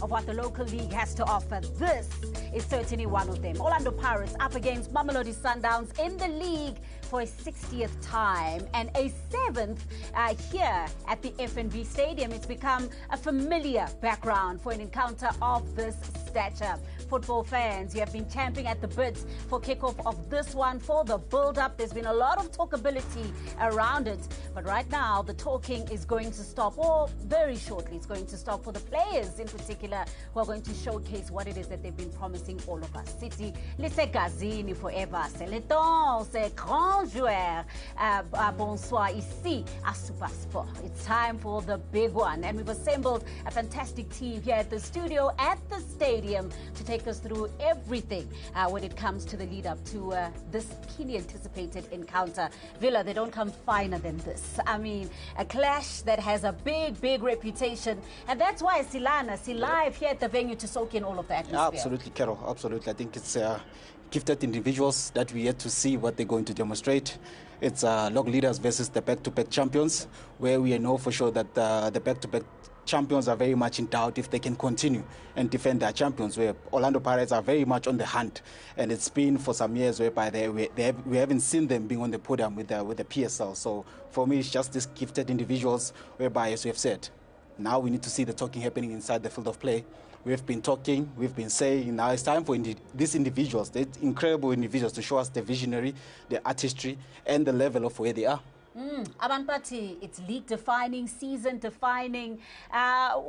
of what the local league has to offer. This is certainly one of them. Orlando Pirates up against Mamelodi Sundowns in the league for a 60th time and a 7th here at the FNB Stadium. It's become a familiar background for an encounter of this stature. Football fans, you have been champing at the bit for kickoff of this one, for the build-up. There's been a lot of talkability around it, but right now the talking is going to stop, or very shortly it's going to stop, for the players in particular who are going to showcase what it is that they've been promising all of us. City, laissez gazini forever, c'est le temps, c'est grand joueur. Bonsoir ici à Supersport. It's time for the big one, and we've assembled a fantastic team here at the studio, at the stadium, to take us through everything when it comes to the lead up to this keenly anticipated encounter. Villa, they don't come finer than this. I mean, a clash that has a big reputation, and that's why Silana, live here at the venue to soak in all of the atmosphere. Absolutely, Carol, absolutely. I think it's gifted individuals that we yet to see what they're going to demonstrate. It's log leaders versus the back-to-back champions, where we know for sure that the back-to-back champions are very much in doubt if they can continue and defend their champions, where Orlando Pirates are very much on the hunt. And it's been for some years whereby we haven't seen them being on the podium with the PSL. So for me, it's just these gifted individuals whereby, as we have said, now we need to see the talking happening inside the field of play. We've been talking, we've been saying, now it's time for these individuals, the incredible individuals, to show us the visionary, the artistry, and the level of where they are. Abanpati, it's league defining, season defining.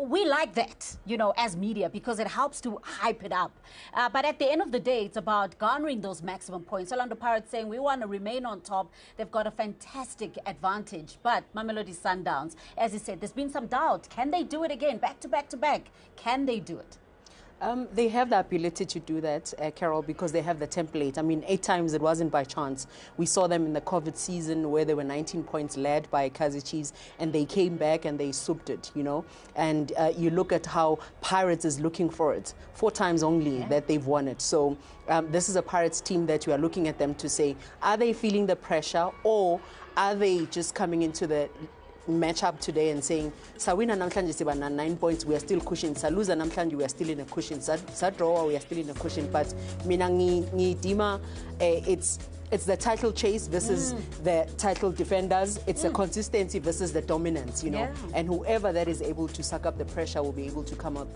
We like that, you know, as media, because it helps to hype it up. But at the end of the day, it's about garnering those maximum points. Orlando Pirates saying we want to remain on top. They've got a fantastic advantage. But Mamelodi Sundowns, as you said, there's been some doubt. Can they do it again, back to back to back? Can they do it? They have the ability to do that, Carol, because they have the template. I mean, 8 times it wasn't by chance. We saw them in the COVID season where they were 19 points led by Kaizer Chiefs, and they came back and they souped it, you know. And you look at how Pirates is looking for it. 4 times only that they've won it. So this is a Pirates team that you are looking at them to say, are they feeling the pressure, or are they just coming into the match up today and saying, Sawina namhlanje siba na 9 points, we are still cushion. Saluza namhlanje, we are still in a cushion. Sadraw, we are still in a cushion. But mina ngidima, it's the title chase versus the title defenders. It's the consistency versus the dominance, you know. Yeah. And whoever that is able to suck up the pressure will be able to come up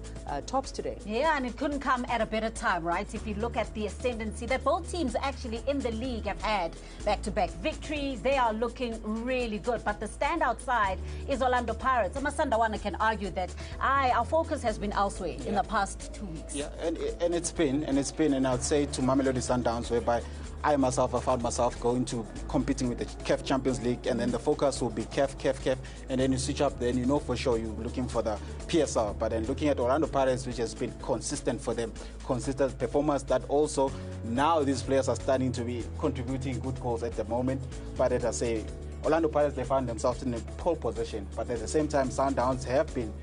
tops today. Yeah, and it couldn't come at a better time, right? If you look at the ascendancy that both teams actually in the league have had back-to-back victories, they are looking really good. But the standout side is Orlando Pirates. Amasandawana can argue that our focus has been elsewhere in the past 2 weeks. Yeah, and it's been, and I would say to Mamelodi Sundowns, whereby I myself have found myself going to competing with the CAF Champions League, and then the focus will be CAF, and then you switch up, then you know for sure you're looking for the PSL. But then looking at Orlando Pirates, which has been consistent for them, consistent performance, that also now these players are starting to be contributing good goals at the moment. But as I say, Orlando Pirates, they find themselves in a pole position, but at the same time, Sundowns have been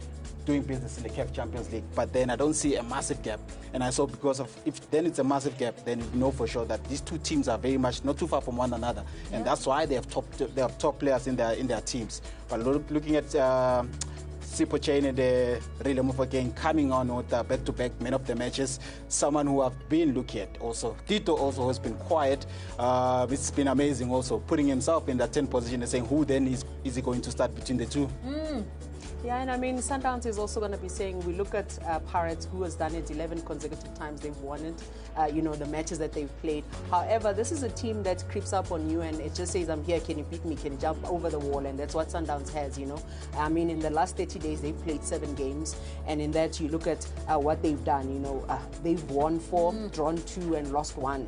doing business in the CAF Champions League, but then I don't see a massive gap. And I saw, because of, if then it's a massive gap, then you know for sure that these two teams are very much not too far from one another, and that's why they have top players in their teams. But looking at Sipo Chain and the Relay Move again coming on with back-to-back man of the matches, someone who I've been looking at also. Tito also has been quiet. It's been amazing also, putting himself in that 10th position and saying who then is he going to start between the two. Yeah, and I mean, Sundowns is also going to be saying, we look at Pirates, who has done it 11 consecutive times they've won it, you know, the matches that they've played. However, this is a team that creeps up on you and it just says, I'm here, can you beat me, can you jump over the wall? And that's what Sundowns has, you know. I mean, in the last 30 days, they've played 7 games, and in that you look at what they've done, you know, they've won 4, drawn 2 and lost 1.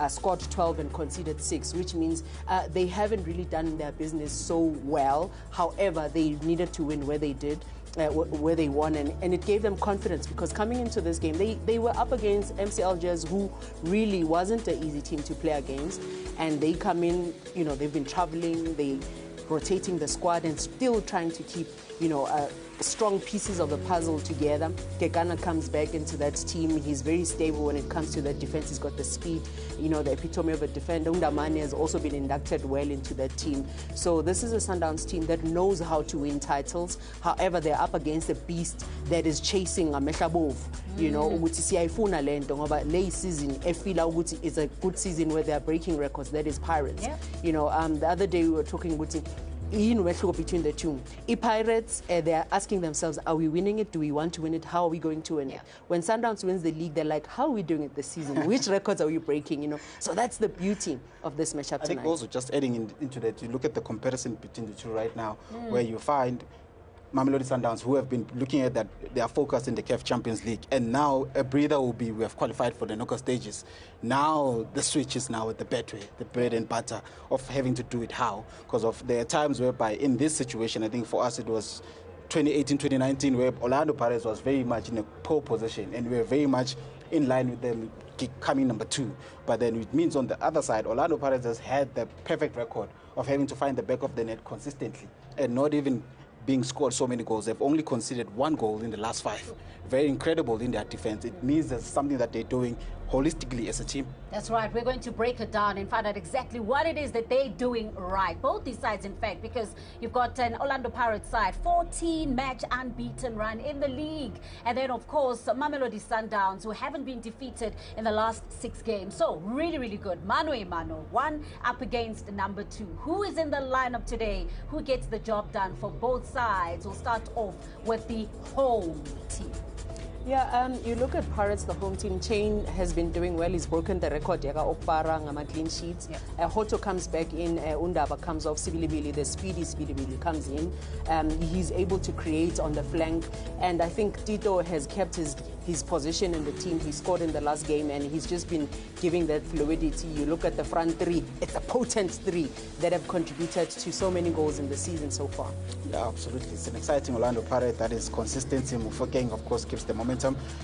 Scored 12 and conceded 6, which means they haven't really done their business so well. However, they needed to win where they did. Where they won, and it gave them confidence, because coming into this game, they were up against MC Algiers, who really wasn't an easy team to play against, and they come in, you know, they've been traveling, they rotating the squad and still trying to keep, you know, strong pieces of the puzzle together. Kekana comes back into that team. He's very stable when it comes to that defense. He's got the speed, you know, the epitome of a defender. Undamane has also been inducted well into that team. So this is a Sundowns team that knows how to win titles. However, they're up against a beast that is chasing a Meshabov. You know, ukuthi siyayifuna lento ngoba lay season efila ukuthi it's a good season where they are breaking records. That is Pirates. Yeah. You know, the other day we were talking ukuthi between the two. Pirates, they're asking themselves, are we winning it? Do we want to win it? How are we going to win it? When Sundowns wins the league, they're like, how are we doing it this season? Which records are we breaking? You know, so that's the beauty of this matchup tonight. I think also just adding into that, you look at the comparison between the two right now, where you find Mamelodi Sundowns, who have been looking at that, they are focused in the CAF Champions League, and now a breather will be, we have qualified for the knockout stages. Now the switch is now at the Betway, the bread and butter of having to do it how, because of there are times whereby in this situation, I think for us it was 2018, 2019, where Orlando Pirates was very much in a poor position, and we were very much in line with them coming number 2. But then it means on the other side, Orlando Pirates has had the perfect record of having to find the back of the net consistently, and not even being scored so many goals. They've only conceded 1 goal in the last 5. Very incredible in their defense. It means there's something that they're doing holistically as a team. That's right. We're going to break it down and find out exactly what it is that they're doing right. Both these sides, in fact, because you've got an Orlando Pirates side, 14-match unbeaten run in the league. And then, of course, Mamelodi Sundowns, who haven't been defeated in the last 6 games. So, really, really good. Mano a mano, one up against number 2. Who is in the lineup today? Who gets the job done for both sides? We'll start off with the home team. Yeah, you look at Pirates, the home team. Chain has been doing well. He's broken the record. Yaka Okpara, ngama clean sheets. Hoto comes back in. Undaba comes off. Sibilibili, the speedy Sibilibili comes in. He's able to create on the flank. And I think Tito has kept his position in the team. He scored in the last game, and he's just been giving that fluidity. You look at the front 3. It's a potent 3 that have contributed to so many goals in the season so far. Yeah, absolutely. It's an exciting Orlando Pirates that is consistency. Mufokeng, of course, keeps the momentum.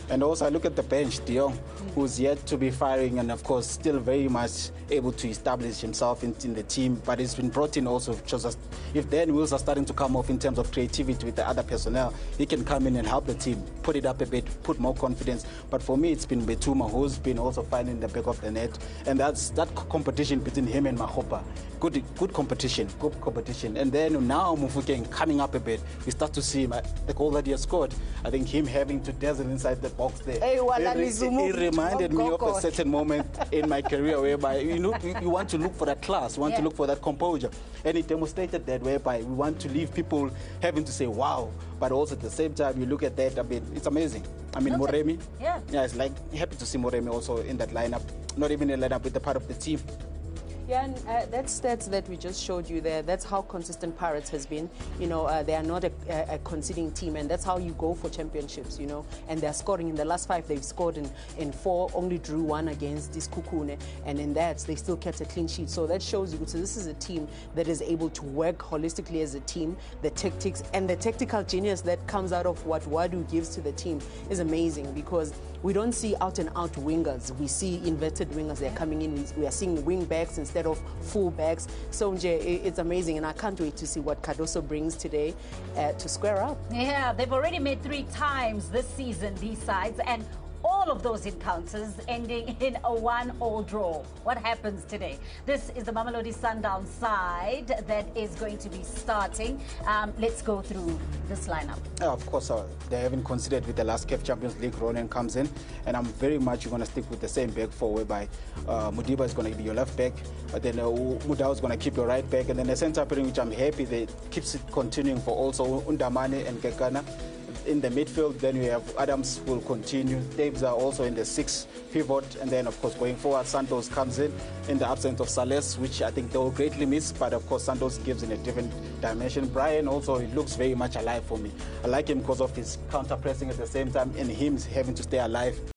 And also I look at the bench, Dion, who's yet to be firing, and of course still very much able to establish himself in the team, but he's been brought in also just if then wheels are starting to come off in terms of creativity with the other personnel, he can come in and help the team, put it up a bit, put more confidence. But for me, it's been Betuma who's been also finding the back of the net, and that's that competition between him and Mahopa. Good competition. And then now Mufokeng coming up a bit, we start to see the goal that he has scored. I think him having to dazzle inside the box there. It reminded me of a certain moment in my career whereby you want to look for that class, you want to look for that composure. And it demonstrated that whereby we want to leave people having to say wow, but also at the same time you look at that a bit, it's amazing. I mean, Moremi, it's like happy to see Moremi also in that lineup, not even in a lineup with the part of the team. Yeah, and that stats that we just showed you there, that's how consistent Pirates has been. You know, they are not a conceding team, and that's how you go for championships, you know. And they're scoring. In the last 5, they've scored in 4, only drew 1 against this Kukune. And in that, they still kept a clean sheet. So that shows you, so this is a team that is able to work holistically as a team. The tactics and the tactical genius that comes out of what Wadu gives to the team is amazing, because we don't see out-and-out wingers. We see inverted wingers. They're coming in. We are seeing wing backs instead of full backs. So it's amazing, and I can't wait to see what Cardoso brings today to square up. Yeah, they've already met 3 times this season, these sides, and all of those encounters ending in a 1-1 draw. What happens today? This is the Mamelodi Sundowns side that is going to be starting. Let's go through this lineup. Of course, they haven't considered with the last CAF Champions League. Ronan comes in, and I'm very much going to stick with the same back four, whereby Mudiba is going to be your left back, but then Mudau is going to keep your right back, and then the centre pairing, which I'm happy they keeps it continuing for also Undamane and Kekana. In the midfield, then we have Adams will continue. Tabes are also in the 6th pivot, and then of course going forward, Santos comes in the absence of Sales, which I think they will greatly miss. But of course, Santos gives in a different dimension. Brian also, he looks very much alive for me. I like him because of his counter pressing at the same time, and him having to stay alive.